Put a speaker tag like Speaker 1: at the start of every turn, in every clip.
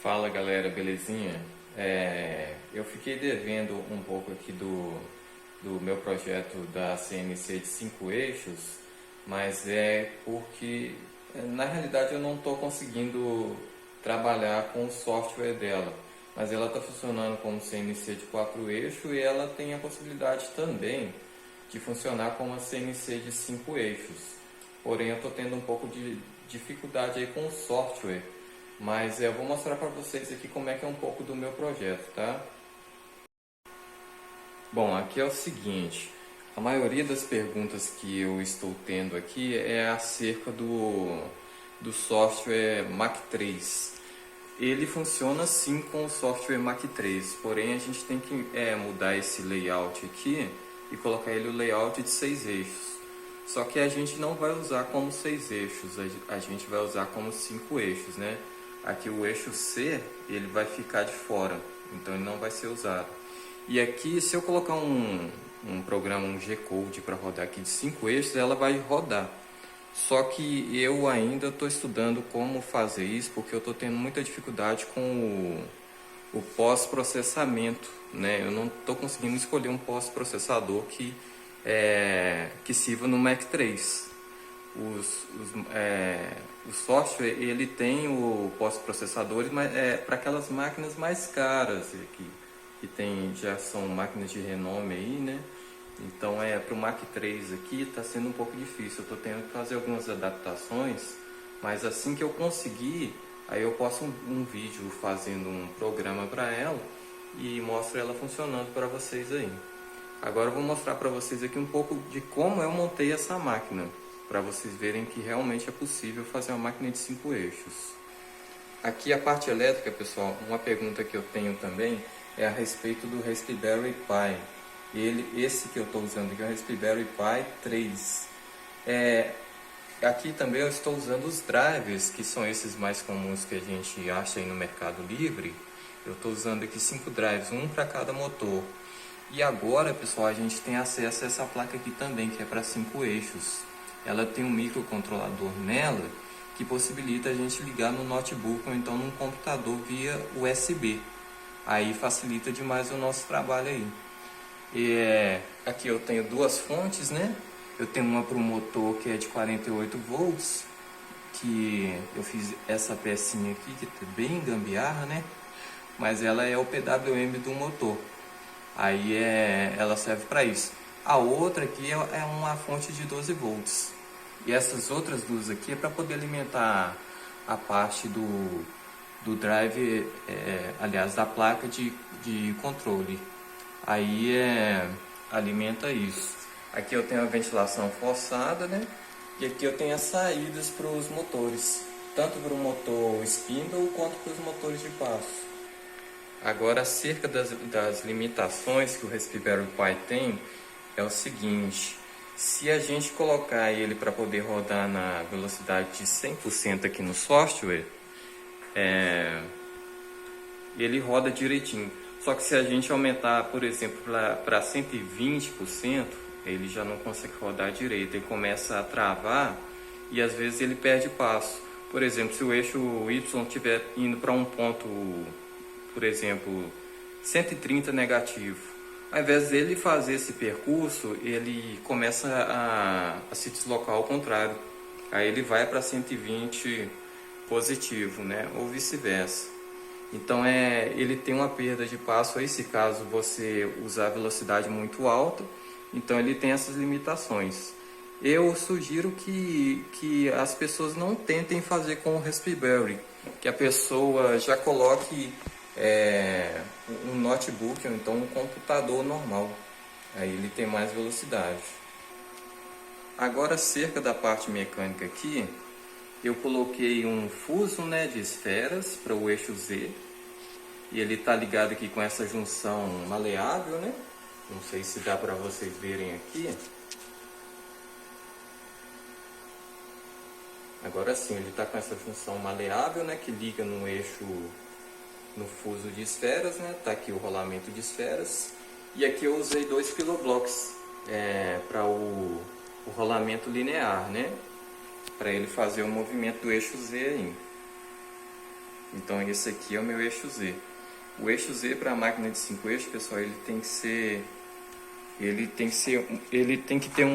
Speaker 1: Fala galera, belezinha? Eu fiquei devendo um pouco aqui do meu projeto da CNC de 5 eixos, mas é porque na realidade eu não estou conseguindo trabalhar com o software dela, mas ela está funcionando como CNC de 4 eixos e ela tem a possibilidade também de funcionar como a CNC de 5 eixos. Porém eu estou tendo um pouco de dificuldade aí com o software, mas eu vou mostrar para vocês aqui como é que é um pouco do meu projeto, tá? Bom, aqui é o seguinte, a maioria das perguntas que eu estou tendo aqui é acerca do software Mach 3. Ele funciona sim com o software Mach 3, porém a gente tem que mudar esse layout aqui e colocar ele o layout de 6 eixos. Só que a gente não vai usar como 6 eixos, a gente vai usar como 5 eixos, né? Aqui o eixo C, ele vai ficar de fora, então ele não vai ser usado. E aqui, se eu colocar um programa, um G-Code para rodar aqui de 5 eixos, ela vai rodar. Só que eu ainda estou estudando como fazer isso, porque eu estou tendo muita dificuldade com o pós-processamento, né? Eu não estou conseguindo escolher um pós-processador que sirva no Mac 3. O software ele tem o pós-processadores, mas para aquelas máquinas mais caras já são máquinas de renome aí, né? Então para o Mac 3 aqui está sendo um pouco difícil. Eu estou tendo que fazer algumas adaptações, mas assim que eu conseguir, aí eu posto um vídeo fazendo um programa para ela e mostro ela funcionando para vocês aí. Agora eu vou mostrar para vocês aqui um pouco de como eu montei essa máquina, para vocês verem que realmente é possível fazer uma máquina de 5 eixos. Aqui a parte elétrica, pessoal, uma pergunta que eu tenho também é a respeito do Raspberry Pi. Esse que eu estou usando aqui é o Raspberry Pi 3. Aqui também eu estou usando os drivers, que são esses mais comuns que a gente acha aí no Mercado Livre. Eu estou usando aqui 5 drives, um para cada motor. E agora, pessoal, a gente tem acesso a essa placa aqui também, que é para 5 eixos. Ela tem um microcontrolador nela que possibilita a gente ligar no notebook ou então num computador via USB. Aí facilita demais o nosso trabalho aí. Aqui eu tenho duas fontes, né? Eu tenho uma para o motor que é de 48 volts, que eu fiz essa pecinha aqui que é bem gambiarra, né? Mas ela é o PWM do motor. Aí ela serve para isso. A outra aqui é uma fonte de 12 volts. E essas outras duas aqui é para poder alimentar a parte do drive, aliás, da placa de controle. Aí alimenta isso. Aqui eu tenho a ventilação forçada, né? E aqui eu tenho as saídas para os motores, tanto para o motor spindle quanto para os motores de passo. Agora, acerca das limitações que o Raspberry Pi tem, é o seguinte: se a gente colocar ele para poder rodar na velocidade de 100% aqui no software, ele roda direitinho. Só que se a gente aumentar, por exemplo, para 120%, ele já não consegue rodar direito. Ele começa a travar e às vezes ele perde passo. Por exemplo, se o eixo Y estiver indo para um ponto, por exemplo, 130 negativo, ao invés dele fazer esse percurso, ele começa a se deslocar ao contrário. Aí ele vai para 120 positivo, né? Ou vice-versa. Então ele tem uma perda de passo aí, se caso você usar a velocidade muito alta. Então ele tem essas limitações. Eu sugiro que as pessoas não tentem fazer com o Raspberry, que a pessoa já coloque um notebook ou então um computador normal. Aí ele tem mais velocidade. Agora, acerca da parte mecânica aqui, eu coloquei um fuso, né, de esferas para o eixo Z. E ele está ligado aqui com essa junção maleável, né? Não sei se dá para vocês verem aqui. Agora sim, ele está com essa junção maleável, né, que liga no eixo, no fuso de esferas, né? Tá aqui o rolamento de esferas. E aqui eu usei 2 kiloblocks para o rolamento linear, né? Para ele fazer o movimento do eixo Z aí. Então esse aqui é o meu eixo Z. O eixo Z para a máquina de 5 eixos, pessoal, ele tem que ter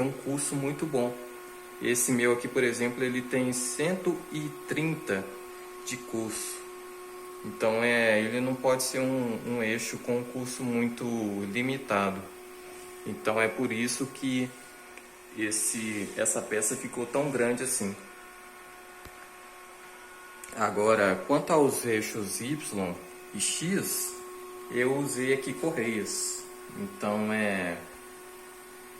Speaker 1: um curso muito bom. Esse meu aqui, por exemplo, ele tem 130 de curso. Então ele não pode ser um eixo com um curso muito limitado. Então é por isso que essa peça ficou tão grande assim. Agora, quanto aos eixos Y e X, eu usei aqui correias. Então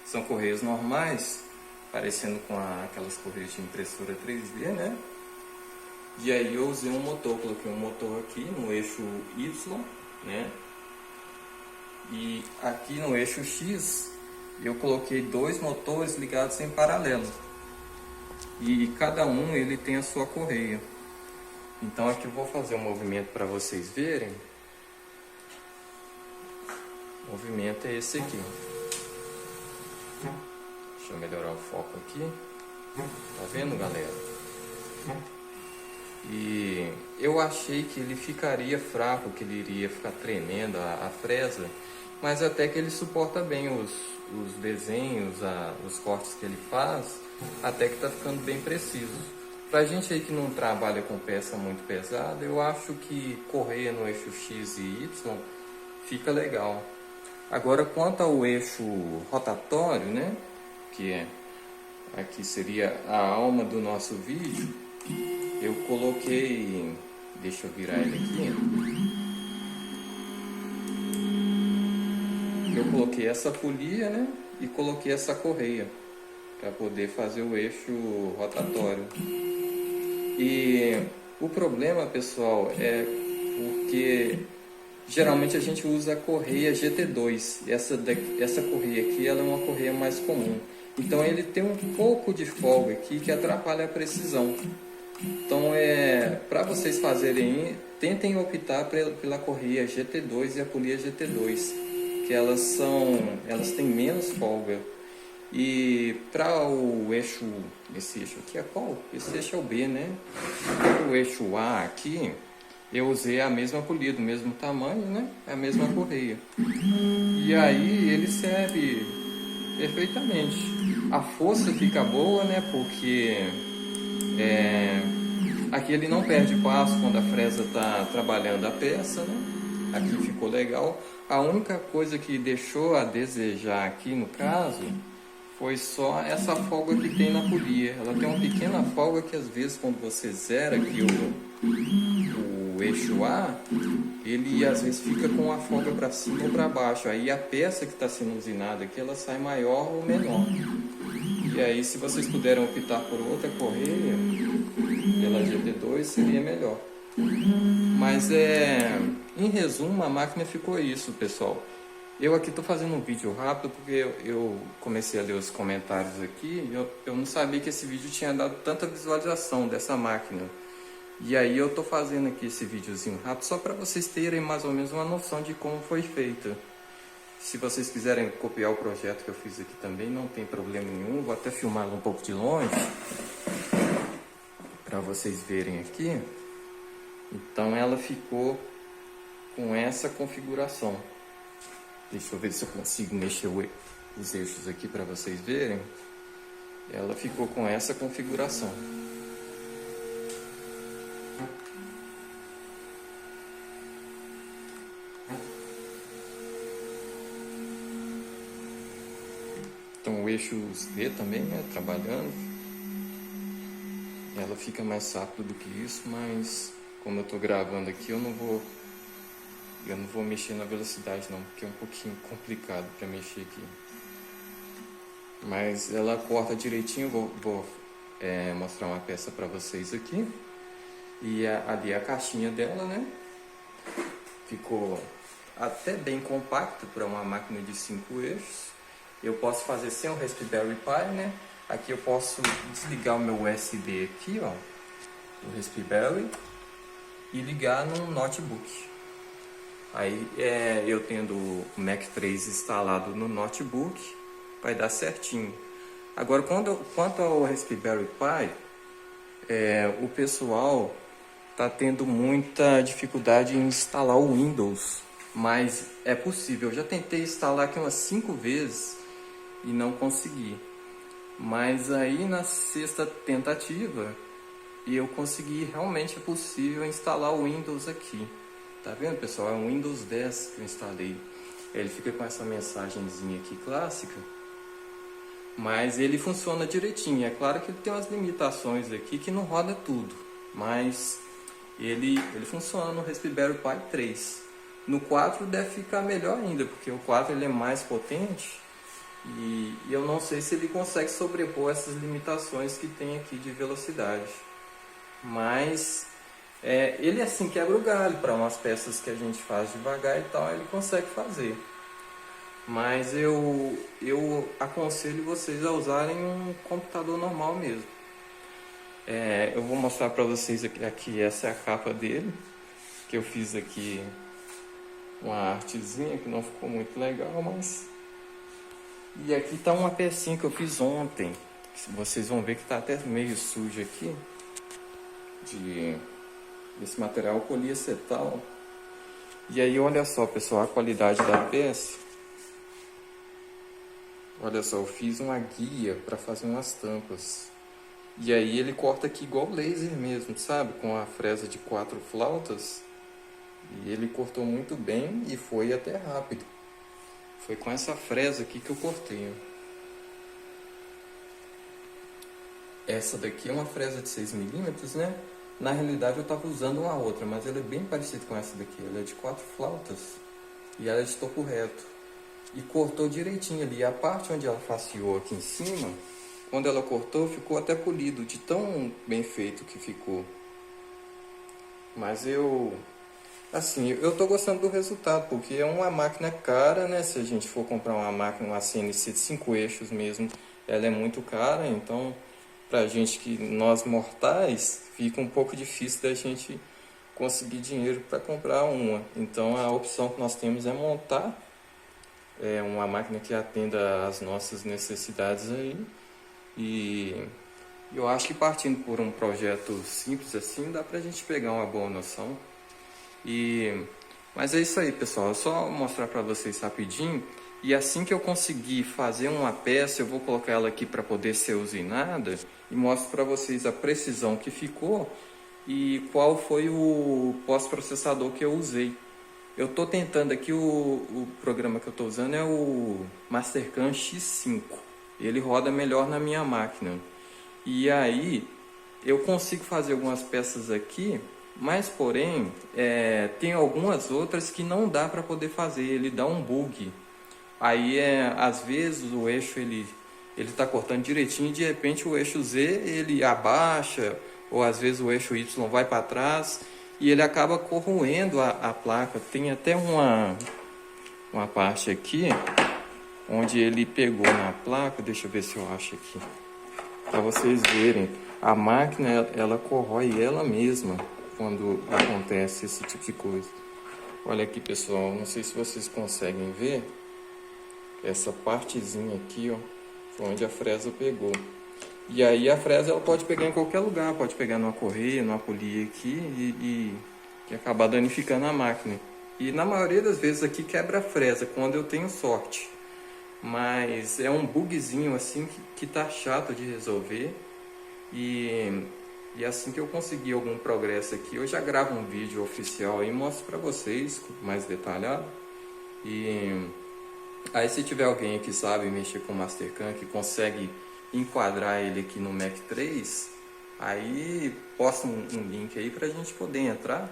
Speaker 1: são correias normais, parecendo com aquelas correias de impressora 3D, né? E aí eu usei um motor, coloquei um motor aqui no eixo Y, né? E aqui no eixo X eu coloquei 2 motores ligados em paralelo. E cada um ele tem a sua correia. Então aqui eu vou fazer um movimento para vocês verem. O movimento é esse aqui. Deixa eu melhorar o foco aqui. Tá vendo, galera? E eu achei que ele ficaria fraco, que ele iria ficar tremendo a fresa, mas até que ele suporta bem os desenhos, os cortes que ele faz, até que tá ficando bem preciso. Pra gente aí que não trabalha com peça muito pesada, eu acho que correia no eixo X e Y fica legal. Agora, quanto ao eixo rotatório, né, que aqui seria a alma do nosso vídeo, eu coloquei, deixa eu virar ele aqui, eu coloquei essa polia, né, e coloquei essa correia para poder fazer o eixo rotatório. E o problema, pessoal, é porque geralmente a gente usa a correia GT2. Essa correia aqui ela é uma correia mais comum. Então ele tem um pouco de folga aqui que atrapalha a precisão. Então para vocês fazerem, tentem optar pela correia GT2 e a polia GT2, que elas têm menos folga. E para o eixo, esse eixo aqui é qual? Esse eixo é o B, né? O eixo A aqui, eu usei a mesma polia, do mesmo tamanho, né? A mesma correia. E aí ele serve perfeitamente. A força fica boa, né? Porque aqui ele não perde passo quando a fresa está trabalhando a peça, né? Aqui ficou legal. A única coisa que deixou a desejar aqui no caso foi só essa folga que tem na polia. Ela tem uma pequena folga que às vezes quando você zera aqui o eixo A, ele às vezes fica com a folga para cima ou para baixo. Aí a peça que está sendo usinada aqui, ela sai maior ou menor. E aí se vocês puderem optar por outra correia, pela GT2, seria melhor. Mas em resumo, a máquina ficou isso, pessoal. Eu aqui estou fazendo um vídeo rápido porque eu comecei a ler os comentários aqui e eu não sabia que esse vídeo tinha dado tanta visualização dessa máquina. E aí eu estou fazendo aqui esse videozinho rápido só para vocês terem mais ou menos uma noção de como foi feita. Se vocês quiserem copiar o projeto que eu fiz aqui também, não tem problema nenhum. Vou até filmar um pouco de longe para vocês verem aqui. Então ela ficou com essa configuração. Deixa eu ver se eu consigo mexer os eixos aqui para vocês verem. Ela ficou com essa configuração. Então o eixo Z também, né, trabalhando. Ela fica mais rápido do que isso, mas como eu estou gravando aqui, eu não vou mexer na velocidade não, porque é um pouquinho complicado para mexer aqui. Mas ela corta direitinho, vou mostrar uma peça para vocês aqui. E ali a caixinha dela, né? Ficou até bem compacto para uma máquina de 5 eixos. Eu posso fazer sem o Raspberry Pi, né? Aqui eu posso desligar o meu USB aqui, ó, do Raspberry, e ligar no notebook. Aí eu tendo o Mac 3 instalado no notebook, vai dar certinho. Agora quanto ao Raspberry Pi, o pessoal está tendo muita dificuldade em instalar o Windows, mas é possível. Eu já tentei instalar aqui umas 5 vezes e não consegui. Mas aí na sexta tentativa eu consegui, realmente é possível instalar o Windows aqui. Tá vendo, pessoal? É um Windows 10 que eu instalei. Ele fica com essa mensagenzinha aqui clássica, mas ele funciona direitinho. É claro que ele tem umas limitações aqui que não roda tudo, mas ele funciona no Raspberry Pi 3. No 4 deve ficar melhor ainda, porque o 4 ele é mais potente e eu não sei se ele consegue sobrepor essas limitações que tem aqui de velocidade. Mas ele assim quebra o galho para umas peças que a gente faz devagar e tal, ele consegue fazer. Mas eu aconselho vocês a usarem um computador normal mesmo. Eu vou mostrar para vocês aqui, essa é a capa dele, que eu fiz aqui uma artezinha que não ficou muito legal, mas... E aqui está uma pecinha que eu fiz ontem. Vocês vão ver que está até meio sujo aqui. Desse material poliacetal. E aí olha só, pessoal, a qualidade da peça. Olha só, eu fiz uma guia para fazer umas tampas. E aí ele corta aqui igual laser mesmo, sabe? Com a fresa de 4 flautas. E ele cortou muito bem e foi até rápido. Foi com essa fresa aqui que eu cortei. Essa daqui é uma fresa de 6mm, né? Na realidade eu estava usando uma outra, mas ela é bem parecida com essa daqui. Ela é de 4 flautas e ela é de topo reto. E cortou direitinho ali. A parte onde ela faceou aqui em cima, quando ela cortou, ficou até polido, de tão bem feito que ficou. Mas eu tô gostando do resultado, porque é uma máquina cara, né? Se a gente for comprar uma máquina, uma CNC de 5 eixos mesmo, ela é muito cara, então pra gente nós mortais, fica um pouco difícil da gente conseguir dinheiro para comprar uma. Então a opção que nós temos é montar uma máquina que atenda às nossas necessidades aí. E eu acho que partindo por um projeto simples assim, dá pra gente pegar uma boa noção. Mas é isso aí, pessoal, é só mostrar para vocês rapidinho. E assim que eu conseguir fazer uma peça, eu vou colocar ela aqui para poder ser usinada e mostro para vocês a precisão que ficou e qual foi o pós-processador que eu usei. Eu estou tentando aqui, o programa que eu estou usando é o Mastercam X5. Ele roda melhor na minha máquina. E aí eu consigo fazer algumas peças aqui, mas porém tem algumas outras que não dá para poder fazer, ele dá um bug. Aí às vezes o eixo ele está cortando direitinho e de repente o eixo Z ele abaixa, ou às vezes o eixo Y vai para trás e ele acaba corroendo a placa. Tem até uma parte aqui onde ele pegou na placa, deixa eu ver se eu acho aqui, para vocês verem. A máquina ela corrói ela mesma quando acontece esse tipo de coisa. Olha aqui, pessoal, não sei se vocês conseguem ver essa partezinha aqui, ó, foi onde a fresa pegou. E aí a fresa ela pode pegar em qualquer lugar, pode pegar numa correia, numa polia aqui e acabar danificando a máquina. E na maioria das vezes aqui quebra a fresa quando eu tenho sorte. Mas é um bugzinho assim que tá chato de resolver. E assim que eu conseguir algum progresso aqui, eu já gravo um vídeo oficial e mostro para vocês mais detalhado. E aí se tiver alguém que sabe mexer com o Mastercam, que consegue enquadrar ele aqui no Mac 3, aí posta um link aí pra gente poder entrar,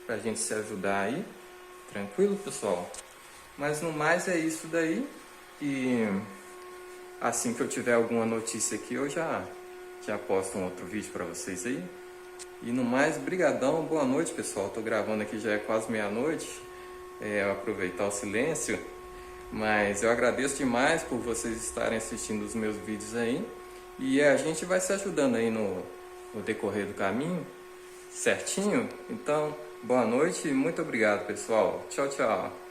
Speaker 1: pra gente se ajudar aí. Tranquilo, pessoal? Mas no mais é isso daí. E assim que eu tiver alguma notícia aqui, eu já posto um outro vídeo para vocês aí. E no mais, brigadão, boa noite, pessoal. Tô gravando aqui, já é quase meia-noite. Aproveitar o silêncio. Mas eu agradeço demais por vocês estarem assistindo os meus vídeos aí. E a gente vai se ajudando aí no decorrer do caminho, certinho? Então, boa noite e muito obrigado, pessoal. Tchau, tchau.